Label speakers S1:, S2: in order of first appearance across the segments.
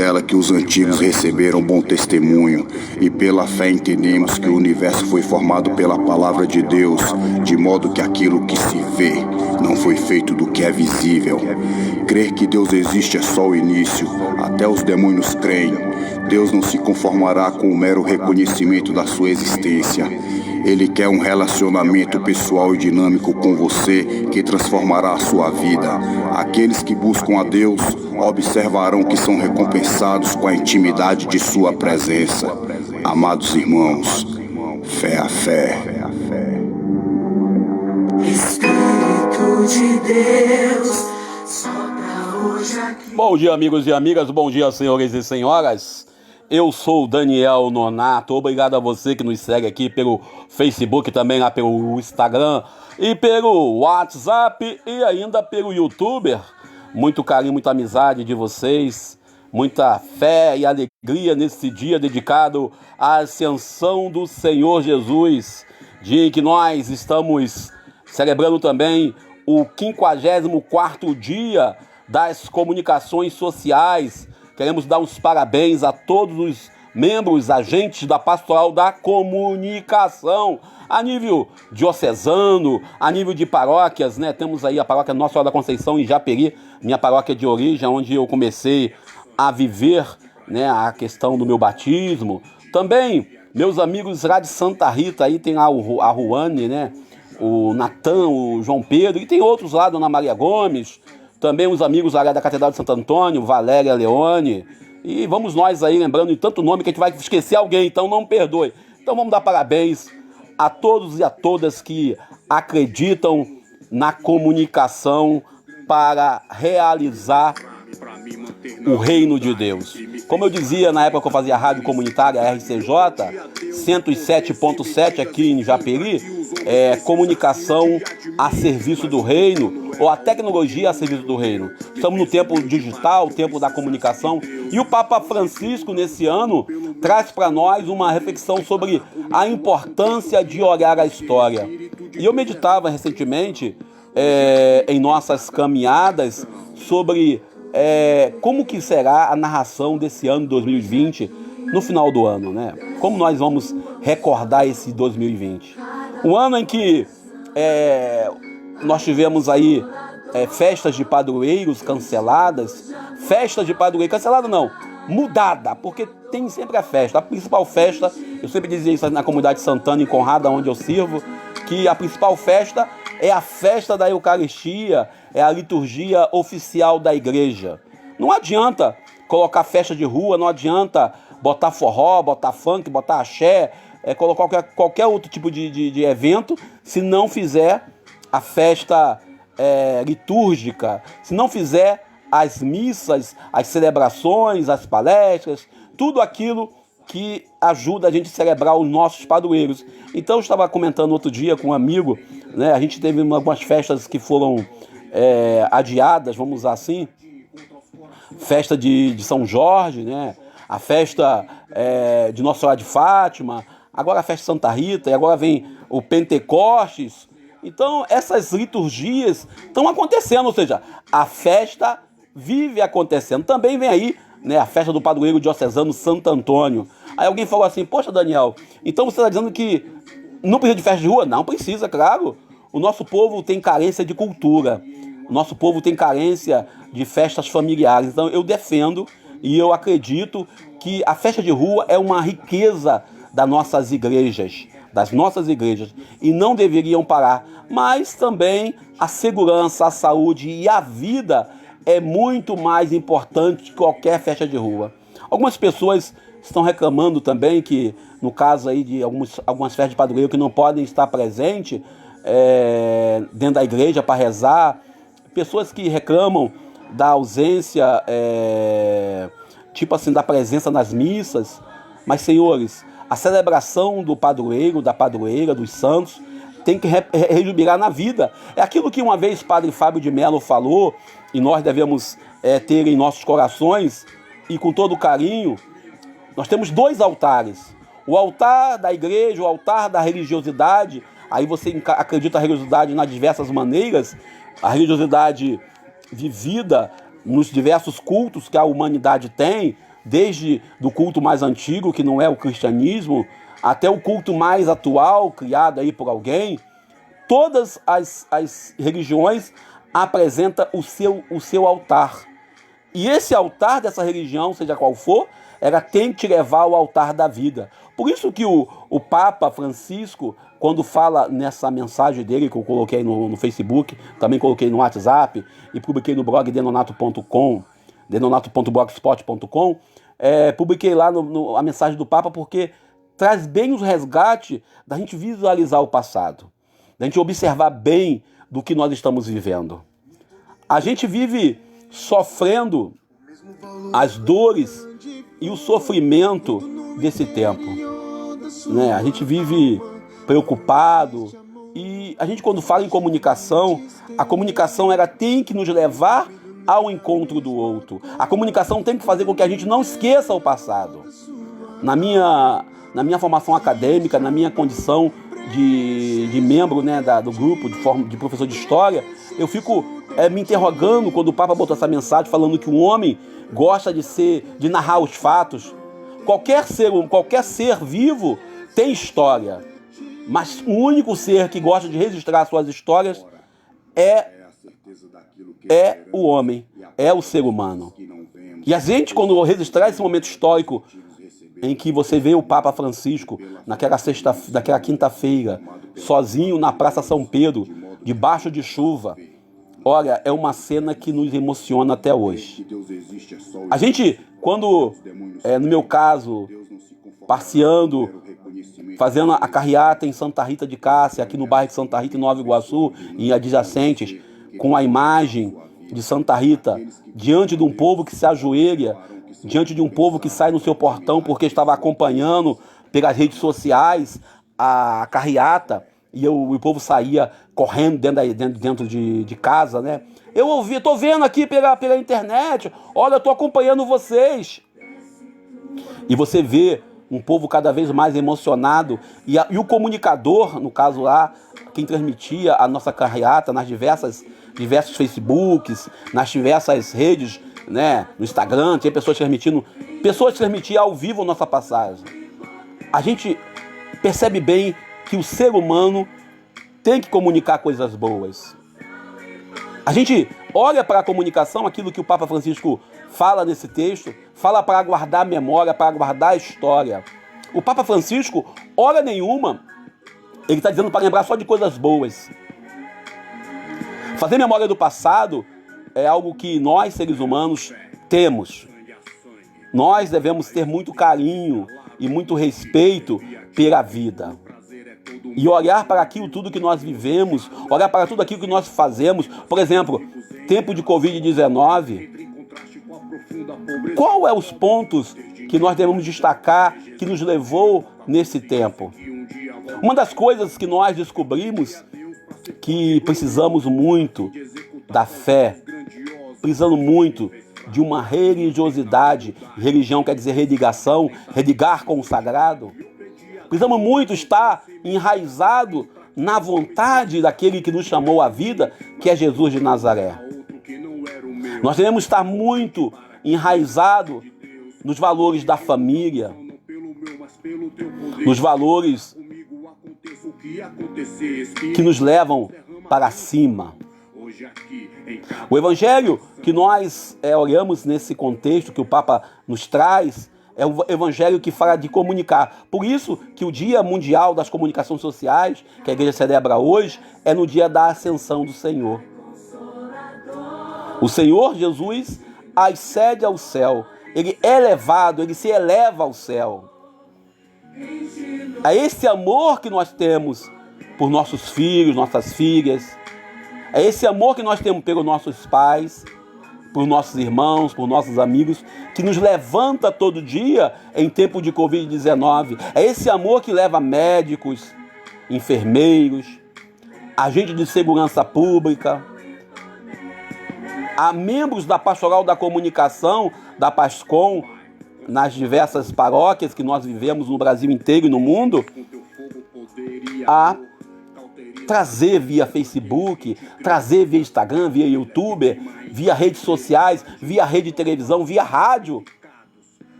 S1: dela que os antigos receberam bom testemunho, e pela fé entendemos que o universo foi formado pela palavra de Deus, de modo que aquilo que se vê não foi feito do que é visível. Crer que Deus existe é só o início, até os demônios creem. Deus não se conformará com o mero reconhecimento da sua existência. Ele quer um relacionamento pessoal e dinâmico com você que transformará a sua vida. Aqueles que buscam a Deus observarão que são recompensados com a intimidade de sua presença. Amados irmãos, fé a fé.
S2: Espírito de Deus, sopra hoje aqui.
S3: Bom dia, amigos e amigas, bom dia, senhores e senhoras. Eu sou Daniel Nonato, obrigado a você que nos segue aqui pelo Facebook, também lá pelo Instagram e pelo WhatsApp e ainda pelo YouTube. Muito carinho, muita amizade de vocês, muita fé e alegria nesse dia dedicado à ascensão do Senhor Jesus, dia em que nós estamos celebrando também o 54º dia das comunicações sociais. Queremos dar os parabéns a todos os membros, agentes da Pastoral da Comunicação, a nível diocesano, a nível de paróquias, né? Temos aí a paróquia Nossa Senhora da Conceição em Japeri, minha paróquia de origem, onde eu comecei a viver, né, a questão do meu batismo. Também, meus amigos lá de Santa Rita, aí tem lá a Ruane, né? O Natan, o João Pedro, e tem outros lá, Dona Maria Gomes. Também os amigos lá da Catedral de Santo Antônio, Valéria Leone. E vamos nós aí lembrando de tanto nome que a gente vai esquecer alguém, então não perdoe. Então vamos dar parabéns a todos e a todas que acreditam na comunicação para realizar o reino de Deus. Como eu dizia na época que eu fazia a rádio comunitária, a RCJ, 107.7 aqui em Japeri, comunicação a serviço do reino, ou a tecnologia a serviço do reino. Estamos no tempo digital, o tempo da comunicação, e o Papa Francisco, nesse ano, traz para nós uma reflexão sobre a importância de olhar a história. E eu meditava recentemente, em nossas caminhadas, sobre como que será a narração desse ano 2020 no final do ano, né? Como nós vamos recordar esse 2020? Um ano em que nós tivemos aí festas de padroeiros canceladas, festas de padroeiro cancelada não, mudada, porque tem sempre a festa, a principal festa, eu sempre dizia isso na comunidade Santana em Conrada, onde eu sirvo, que a principal festa é a festa da Eucaristia, é a liturgia oficial da igreja. Não adianta colocar festa de rua, não adianta botar forró, botar funk, botar axé, colocar qualquer outro tipo de evento, se não fizer a festa litúrgica, se não fizer as missas, as celebrações, as palestras, tudo aquilo que ajuda a gente a celebrar os nossos padroeiros. Então eu estava comentando outro dia com um amigo, né, a gente teve algumas festas que foram adiadas, vamos usar assim, festa de São Jorge, né, a festa de Nossa Senhora de Fátima, agora a festa de Santa Rita, e agora vem o Pentecostes. Então essas liturgias estão acontecendo, ou seja, a festa vive acontecendo. Também vem aí, né, a festa do padroeiro diocesano Santo Antônio. Aí alguém falou assim, poxa Daniel, então você está dizendo que não precisa de festa de rua? Não precisa, claro. O nosso povo tem carência de cultura. O nosso povo tem carência de festas familiares. Então eu defendo e eu acredito que a festa de rua é uma riqueza das nossas igrejas, e não deveriam parar. Mas também a segurança, a saúde e a vida é muito mais importante que qualquer festa de rua. Algumas pessoas estão reclamando também que, no caso aí de algumas festas de padroeiro que não podem estar presentes dentro da igreja para rezar, pessoas que reclamam da ausência, tipo assim, da presença nas missas. Mas, senhores, a celebração do padroeiro, da padroeira, dos santos, tem que rejubilar na vida. É aquilo que uma vez Padre Fábio de Mello falou, e nós devemos ter em nossos corações, e com todo carinho. Nós temos dois altares: o altar da igreja, o altar da religiosidade. Aí você acredita a religiosidade nas diversas maneiras, a religiosidade vivida nos diversos cultos que a humanidade tem, desde do culto mais antigo, que não é o cristianismo, até o culto mais atual, criado aí por alguém, todas as religiões apresentam o seu altar. E esse altar dessa religião, seja qual for, ela tem que te levar ao altar da vida. Por isso que o Papa Francisco, quando fala nessa mensagem dele, que eu coloquei no Facebook, também coloquei no WhatsApp e publiquei no blog denonato.com, denonato.blogspot.com, publiquei lá a mensagem do Papa, porque traz bem o resgate da gente visualizar o passado, da gente observar bem do que nós estamos vivendo. A gente vive sofrendo as dores e o sofrimento desse tempo, né? A gente vive preocupado e a gente, quando fala em comunicação, a comunicação ela tem que nos levar ao encontro do outro. A comunicação tem que fazer com que a gente não esqueça o passado. Na minha formação acadêmica, na minha condição de membro, né, do grupo de professor de história, eu fico me interrogando quando o Papa botou essa mensagem falando que um homem gosta de narrar os fatos. Qualquer ser vivo tem história, mas o único ser que gosta de registrar suas histórias é o homem, é o ser humano. E a gente, quando registrar esse momento histórico em que você vê o Papa Francisco naquela quinta-feira, sozinho na Praça São Pedro, debaixo de chuva, olha, é uma cena que nos emociona até hoje. A gente, quando, no meu caso, passeando, fazendo a carreata em Santa Rita de Cássia, aqui no bairro de Santa Rita, em Nova Iguaçu, em adjacentes, com a imagem de Santa Rita, diante de um povo que se ajoelha, diante de um povo que sai no seu portão porque estava acompanhando pelas redes sociais a carreata, e o povo saía correndo dentro de casa, né? Estou vendo aqui pela internet, olha, eu estou acompanhando vocês. E você vê um povo cada vez mais emocionado, e o comunicador, no caso lá, quem transmitia a nossa carreata nas diversos Facebooks, nas diversas redes, né, no Instagram, tinha pessoas transmitiam ao vivo a nossa passagem. A gente percebe bem que o ser humano tem que comunicar coisas boas. A gente olha para a comunicação, aquilo que o Papa Francisco fala nesse texto, fala para guardar a memória, para guardar a história. O Papa Francisco, hora nenhuma, ele está dizendo para lembrar só de coisas boas. Fazer memória do passado é algo que nós, seres humanos, temos. Nós devemos ter muito carinho e muito respeito pela vida. E olhar para aquilo tudo que nós vivemos, olhar para tudo aquilo que nós fazemos. Por exemplo, tempo de Covid-19. Qual é os pontos que nós devemos destacar que nos levou nesse tempo? Uma das coisas que nós descobrimos que precisamos muito da fé, precisamos muito de uma religiosidade. Religião quer dizer religação, religar com o sagrado. Precisamos muito estar enraizado na vontade daquele que nos chamou à vida, que é Jesus de Nazaré. Nós devemos estar muito enraizado nos valores da família, nos valores que nos levam para cima. O evangelho que nós olhamos nesse contexto que o Papa nos traz é o evangelho que fala de comunicar. Por isso que o Dia Mundial das Comunicações Sociais, que a igreja celebra hoje, é no dia da Ascensão do Senhor. O Senhor Jesus ascende ao céu. Ele é elevado, ele se eleva ao céu. É esse amor que nós temos por nossos filhos, nossas filhas. É esse amor que nós temos pelos nossos pais, por nossos irmãos, por nossos amigos, que nos levanta todo dia em tempo de Covid-19. É esse amor que leva médicos, enfermeiros, agentes de segurança pública, a membros da Pastoral da Comunicação, da PASCOM, nas diversas paróquias que nós vivemos no Brasil inteiro e no mundo, a trazer via Facebook, trazer via Instagram, via YouTube, via redes sociais, via rede de televisão, via rádio,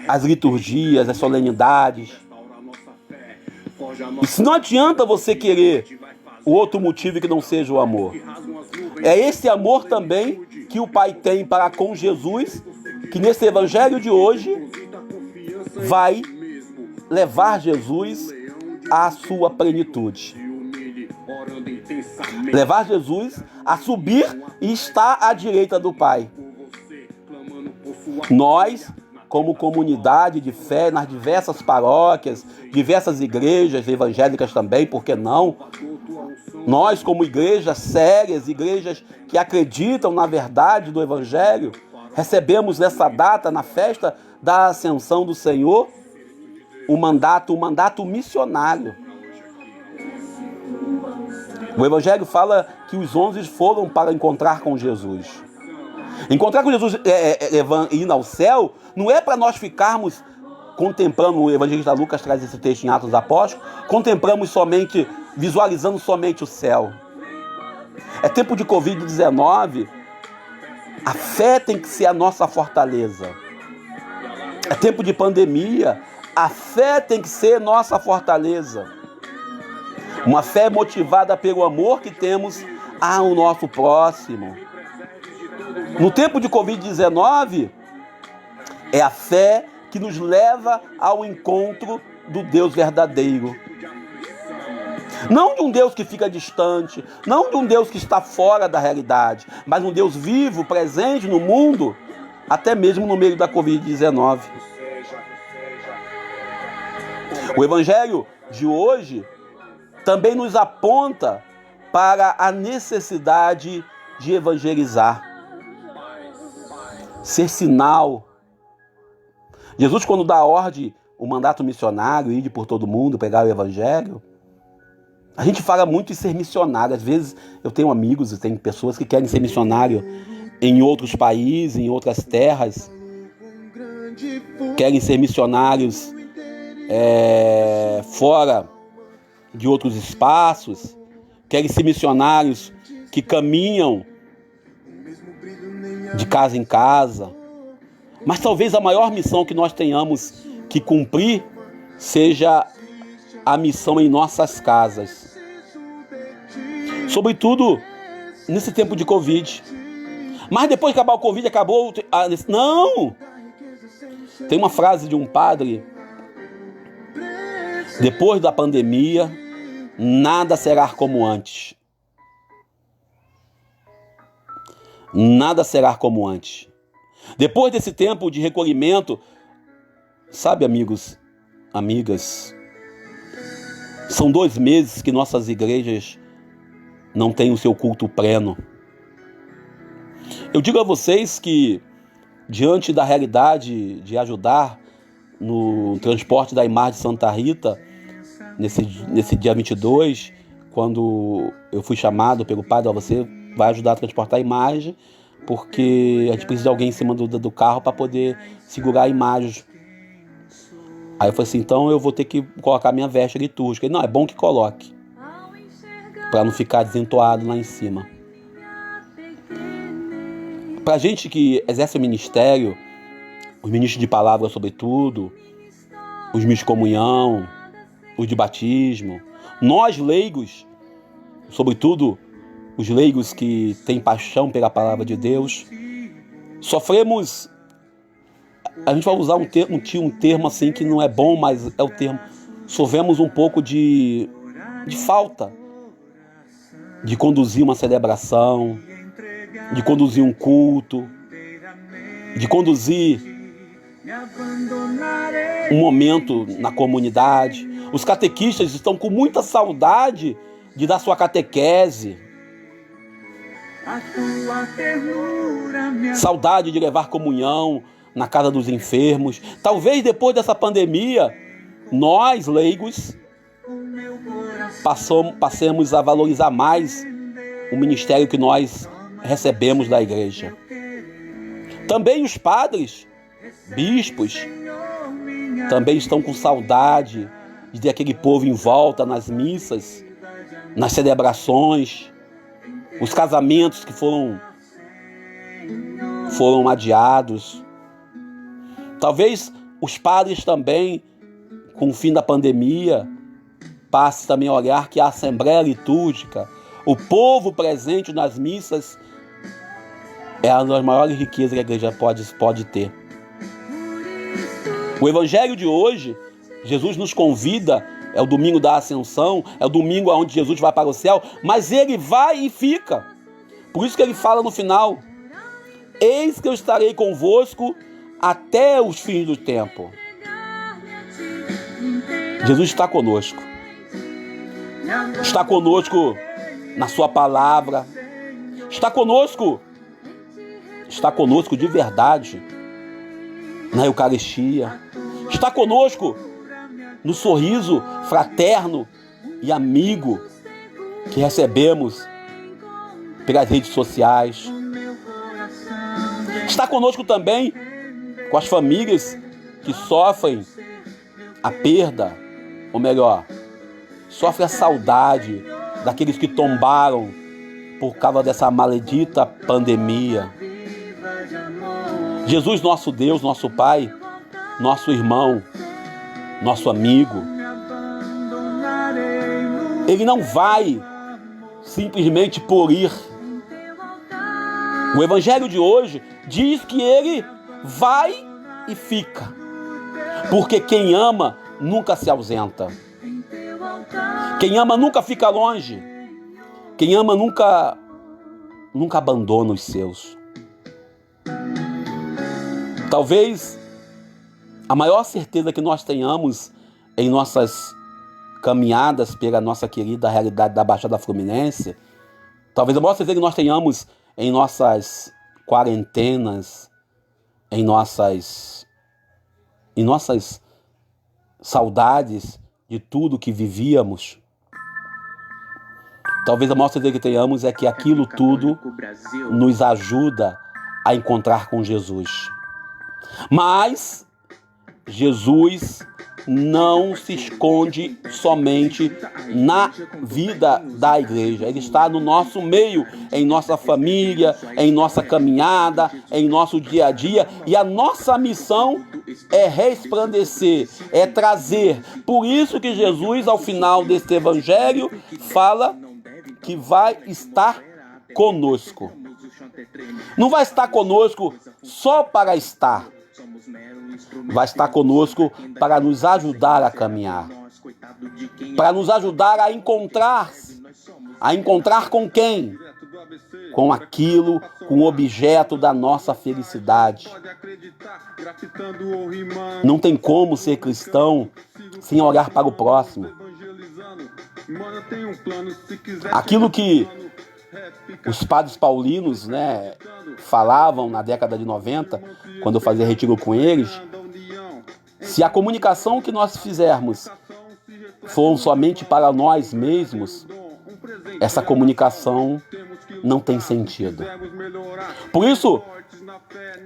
S3: as liturgias, as solenidades. Isso não adianta você querer o outro motivo que não seja o amor. É esse amor também que o Pai tem para com Jesus, que nesse evangelho de hoje vai levar Jesus à sua plenitude. Levar Jesus a subir e estar à direita do Pai. Nós, como comunidade de fé, nas diversas paróquias, diversas igrejas evangélicas também, por que não? Nós, como igrejas sérias, igrejas que acreditam na verdade do Evangelho, recebemos nessa data, na festa da Ascensão do Senhor, um mandato missionário. O Evangelho fala que os 11 foram para encontrar com Jesus. Encontrar com Jesus ir ao céu não é para nós ficarmos contemplando, o evangelista Lucas traz esse texto em Atos dos Apóstolos, contemplamos somente, visualizando somente o céu. É tempo de Covid-19, a fé tem que ser a nossa fortaleza. É tempo de pandemia, a fé tem que ser nossa fortaleza. Uma fé motivada pelo amor que temos ao nosso próximo. No tempo de Covid-19, é a fé que nos leva ao encontro do Deus verdadeiro. Não de um Deus que fica distante, não de um Deus que está fora da realidade, mas um Deus vivo, presente no mundo, até mesmo no meio da Covid-19. O Evangelho de hoje também nos aponta para a necessidade de evangelizar, ser sinal. Jesus, quando dá a ordem, o mandato missionário, ir por todo mundo, pregar o Evangelho, a gente fala muito em ser missionário. Às vezes eu tenho amigos, eu tenho pessoas que querem ser missionário em outros países, em outras terras, querem ser missionários fora de outros espaços, querem ser missionários que caminham de casa em casa. Mas talvez a maior missão que nós tenhamos que cumprir seja a missão em nossas casas. Sobretudo nesse tempo de Covid. Mas depois de acabar o Covid, acabou... Não! Tem uma frase de um padre: depois da pandemia, nada será como antes. Nada será como antes. Depois desse tempo de recolhimento, sabe, amigos, amigas, são 2 meses que nossas igrejas não têm o seu culto pleno. Eu digo a vocês que, diante da realidade de ajudar no transporte da imagem de Santa Rita, nesse dia 22, quando eu fui chamado pelo padre: você vai ajudar a transportar a imagem, porque a gente precisa de alguém em cima do carro para poder segurar a imagem. Aí eu falei assim: então eu vou ter que colocar minha veste litúrgica. Ele: não, é bom que coloque, para não ficar desentoado lá em cima. Para gente que exerce o ministério, os ministros de palavra sobretudo, os ministros de comunhão, os de batismo, nós leigos, sobretudo os leigos que têm paixão pela palavra de Deus, sofremos, a gente vai usar um termo assim que não é bom, mas é o termo, sofremos um pouco de falta de conduzir uma celebração, de conduzir um culto, de conduzir um momento na comunidade. Os catequistas estão com muita saudade de dar sua catequese, saudade de levar comunhão na casa dos enfermos. Talvez depois dessa pandemia, nós, leigos, passemos a valorizar mais o ministério que nós recebemos da igreja. Também os padres, bispos, também estão com saudade de ter aquele povo em volta nas missas, nas celebrações, os casamentos que foram adiados. Talvez os padres também, com o fim da pandemia, passe também a olhar que a Assembleia Litúrgica, o povo presente nas missas, é uma das maiores riquezas que a igreja pode ter. O evangelho de hoje, Jesus nos convida, é o domingo da Ascensão, é o domingo onde Jesus vai para o céu, mas ele vai e fica. Por isso que ele fala no final: eis que eu estarei convosco até os fins do tempo. Jesus está conosco. Está conosco na sua palavra. Está conosco de verdade na Eucaristia. Está conosco no sorriso fraterno e amigo que recebemos pelas redes sociais. Está conosco também com as famílias que sofrem a perda, ou melhor, sofrem a saudade daqueles que tombaram por causa dessa maledita pandemia. Jesus, nosso Deus, nosso Pai, nosso irmão, nosso amigo, ele não vai simplesmente por ir. O evangelho de hoje diz que ele vai e fica, porque quem ama nunca se ausenta, quem ama nunca fica longe, quem ama nunca abandona os seus. Talvez a maior certeza que nós tenhamos em nossas caminhadas pela nossa querida realidade da Baixada Fluminense, talvez a maior certeza que nós tenhamos em nossas quarentenas, em nossas saudades de tudo que vivíamos, talvez a maior certeza que tenhamos é que aquilo tudo nos ajuda a encontrar com Jesus. Mas Jesus não se esconde somente na vida da igreja. Ele está no nosso meio, em nossa família, em nossa caminhada, em nosso dia a dia. E a nossa missão é resplandecer, é trazer. Por isso que Jesus, ao final deste evangelho, fala que vai estar conosco. Não vai estar conosco só para estar. Vai estar conosco para nos ajudar a caminhar, para nos ajudar a encontrar com quem? Com aquilo, com o objeto da nossa felicidade. Não tem como ser cristão sem olhar para o próximo. Aquilo que os padres paulinos, falavam na década de 90, quando eu fazia retiro com eles, se a comunicação que nós fizermos for somente para nós mesmos, essa comunicação não tem sentido. Por isso,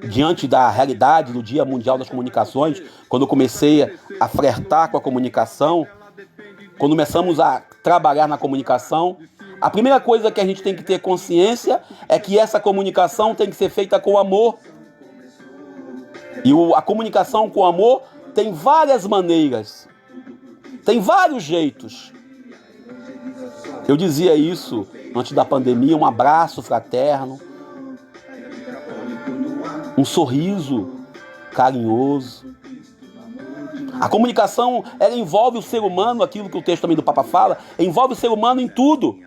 S3: diante da realidade do Dia Mundial das Comunicações, quando eu comecei a flertar com a comunicação, quando começamos a trabalhar na comunicação, a primeira coisa que a gente tem que ter consciência é que essa comunicação tem que ser feita com amor. E a comunicação com amor tem várias maneiras, tem vários jeitos. Eu dizia isso antes da pandemia: um abraço fraterno, um sorriso carinhoso. A comunicação, ela envolve o ser humano, aquilo que o texto também do Papa fala, envolve o ser humano em tudo.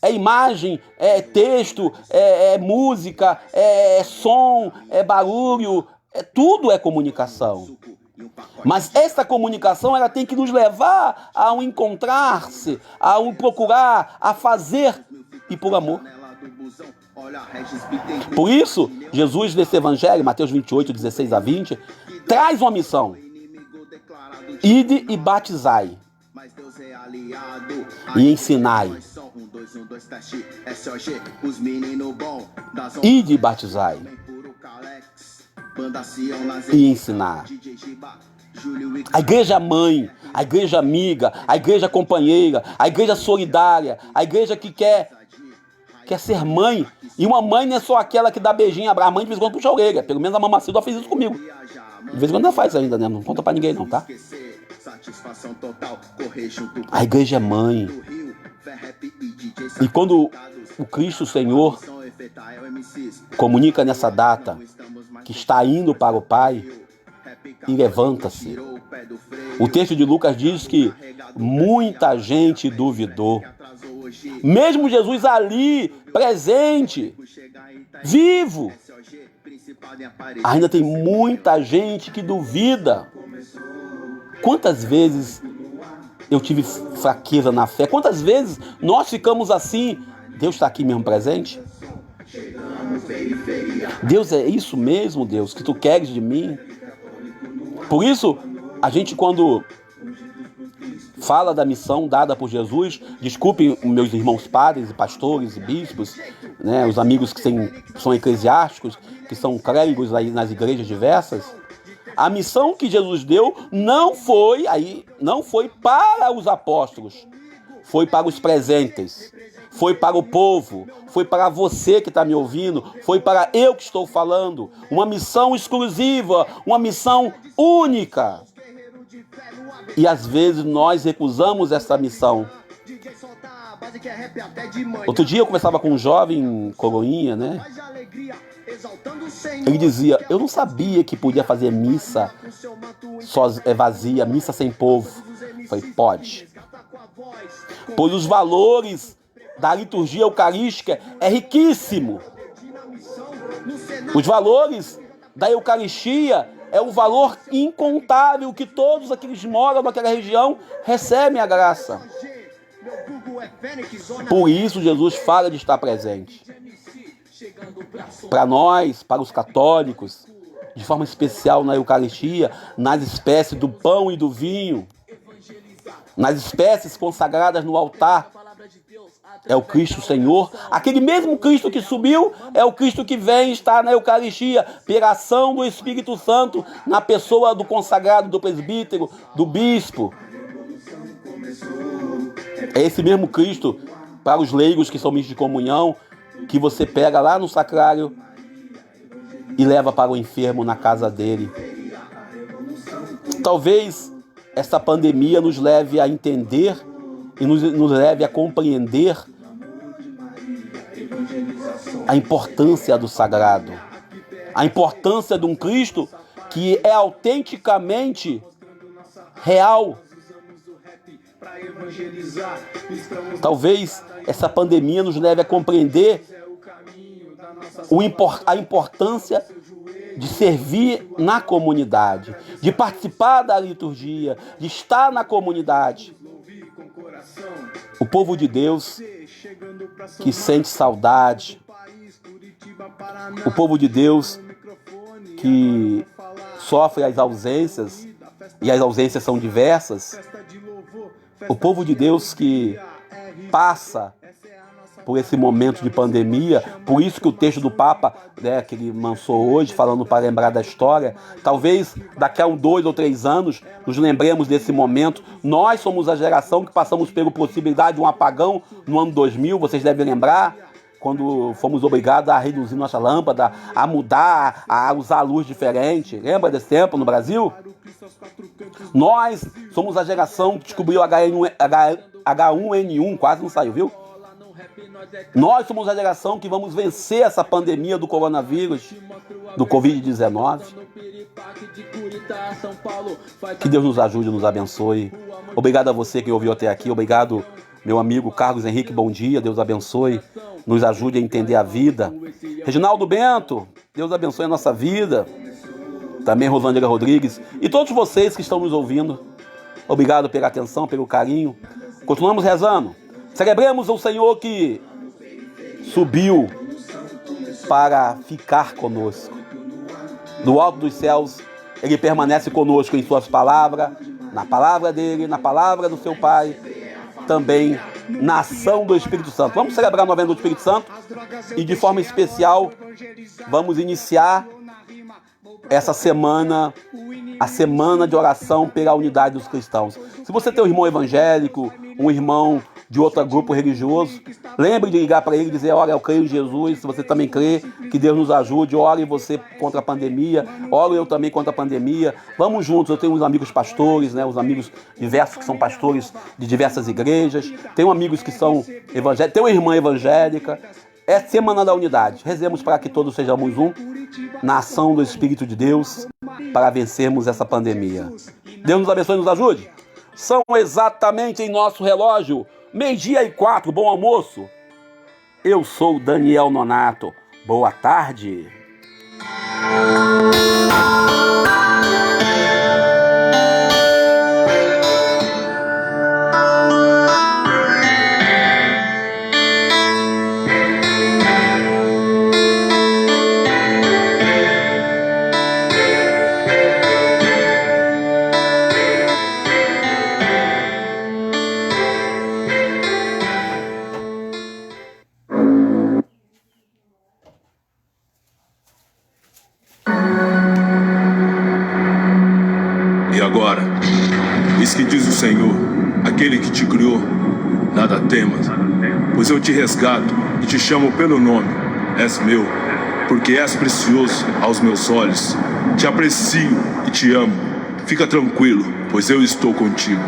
S3: É imagem, é texto, é música, é som, é barulho, tudo é comunicação. Mas essa comunicação, ela tem que nos levar a um encontrar-se, a um procurar, a fazer e por amor. Por isso, Jesus, nesse evangelho, Mateus 28, 16 a 20, traz uma missão: ide e batizai e ensinai. Ide e batizai e ensinar. A igreja mãe, a igreja amiga, a igreja companheira, a igreja solidária, a igreja que quer ser mãe. E uma mãe não é só aquela que dá beijinho, a mãe de vez em quando puxa a orelha. Pelo menos a mamacilda fez isso comigo. De vez em quando ela faz ainda, né? Não conta pra ninguém não, tá? A igreja é mãe. E quando o Cristo Senhor comunica nessa data que está indo para o Pai e levanta-se. O texto de Lucas diz que muita gente duvidou. Mesmo Jesus ali, presente, vivo, ainda tem muita gente que duvida. Quantas vezes eu tive fraqueza na fé? Quantas vezes nós ficamos assim? Deus está aqui mesmo presente? Deus, é isso mesmo, Deus, que tu queres de mim? Por isso, a gente quando fala da missão dada por Jesus, desculpem meus irmãos padres, pastores e bispos, né, os amigos que são eclesiásticos, que são clérigos aí nas igrejas diversas, a missão que Jesus deu não foi para os apóstolos, foi para os presentes, foi para o povo, foi para você que está me ouvindo, foi para eu que estou falando. Uma missão exclusiva, uma missão única. E às vezes nós recusamos essa missão. Outro dia eu conversava com um jovem coroinha, né? Ele dizia, eu não sabia que podia fazer missa vazia, missa sem povo. Eu falei, pode. Pois os valores da liturgia eucarística é riquíssimo. Os valores da Eucaristia é um valor incontável que todos aqueles que moram naquela região recebem a graça. Por isso Jesus fala de estar presente. Para nós, para os católicos, de forma especial na Eucaristia, nas espécies do pão e do vinho, nas espécies consagradas no altar, é o Cristo Senhor. Aquele mesmo Cristo que subiu é o Cristo que vem estar na Eucaristia, pela ação do Espírito Santo, na pessoa do consagrado, do presbítero, do bispo. É esse mesmo Cristo, para os leigos que são ministros de comunhão, que você pega lá no sacrário e leva para o enfermo na casa dele. Talvez essa pandemia nos leve a entender e nos leve a compreender a importância do sagrado, a importância de um Cristo que é autenticamente real. Talvez essa pandemia nos leve a compreender a importância de servir na comunidade, de participar da liturgia, de estar na comunidade. O povo de Deus que sente saudade, o povo de Deus que sofre as ausências, e as ausências são diversas, o povo de Deus que passa por esse momento de pandemia, por isso que o texto do Papa, né, que ele lançou hoje, falando para lembrar da história, talvez daqui a 2 ou 3 anos nos lembremos desse momento. Nós somos a geração que passamos pela possibilidade de um apagão no ano 2000, vocês devem lembrar, quando fomos obrigados a reduzir nossa lâmpada, a mudar, a usar luz diferente. Lembra desse tempo no Brasil? Nós somos a geração que descobriu H1N1, quase não saiu, viu? Nós somos a geração que vamos vencer essa pandemia do coronavírus, do Covid-19. Que Deus nos ajude e nos abençoe. Obrigado a você que ouviu até aqui. Obrigado, meu amigo Carlos Henrique, bom dia. Deus abençoe. Nos ajude a entender a vida. Reginaldo Bento, Deus abençoe a nossa vida. Também Rosângela Rodrigues. E todos vocês que estão nos ouvindo. Obrigado pela atenção, pelo carinho. Continuamos rezando. Celebremos o Senhor que subiu para ficar conosco. Do alto dos céus, Ele permanece conosco em suas palavras, na palavra dEle, na palavra do seu Pai, também na ação do Espírito Santo. Vamos celebrar a novena do Espírito Santo e de forma especial vamos iniciar essa semana, a semana de oração pela unidade dos cristãos. Se você tem um irmão evangélico, um irmão de outro grupo religioso. Lembre de ligar para ele e dizer: olha, eu creio em Jesus, se você também crê, que Deus nos ajude. Ore você contra a pandemia, ore eu também contra a pandemia. Vamos juntos. Eu tenho uns amigos pastores, né, os amigos diversos que são pastores de diversas igrejas. Tenho amigos que são evangélicos, tenho uma irmã evangélica. É Semana da Unidade. Rezemos para que todos sejamos um na ação do Espírito de Deus para vencermos essa pandemia. Deus nos abençoe e nos ajude. São exatamente em nosso relógio 12:04. Bom almoço. Eu sou Daniel Nonato. Boa tarde.
S4: E agora, isso que diz o Senhor, aquele que te criou: nada temas, pois eu te resgato e te chamo pelo nome. És meu, porque és precioso aos meus olhos. Te aprecio e te amo. Fica tranquilo, pois eu estou contigo.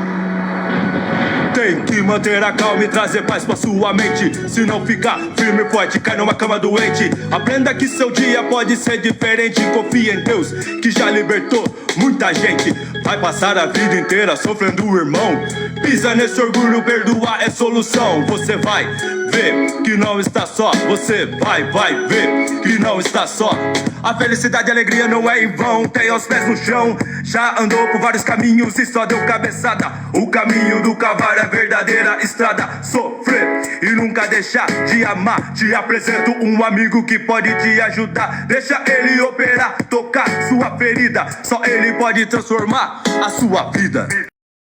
S4: Tem que manter a calma e trazer paz pra sua mente. Se não ficar firme e forte, cai numa cama doente. Aprenda que seu dia pode ser diferente. Confia em Deus, que já libertou muita gente. Vai passar a vida inteira sofrendo, irmão. Pisa nesse orgulho, perdoar é solução. Você vai ver que não está só. Você vai ver que não está só. A felicidade e a alegria não é em vão. Tem os pés no chão. Já andou por vários caminhos e só deu cabeçada. O caminho do cavalo é a verdadeira estrada. Sofrer e nunca deixar de amar. Te apresento um amigo que pode te ajudar. Deixa ele operar, tocar sua ferida. Só ele pode transformar a sua vida.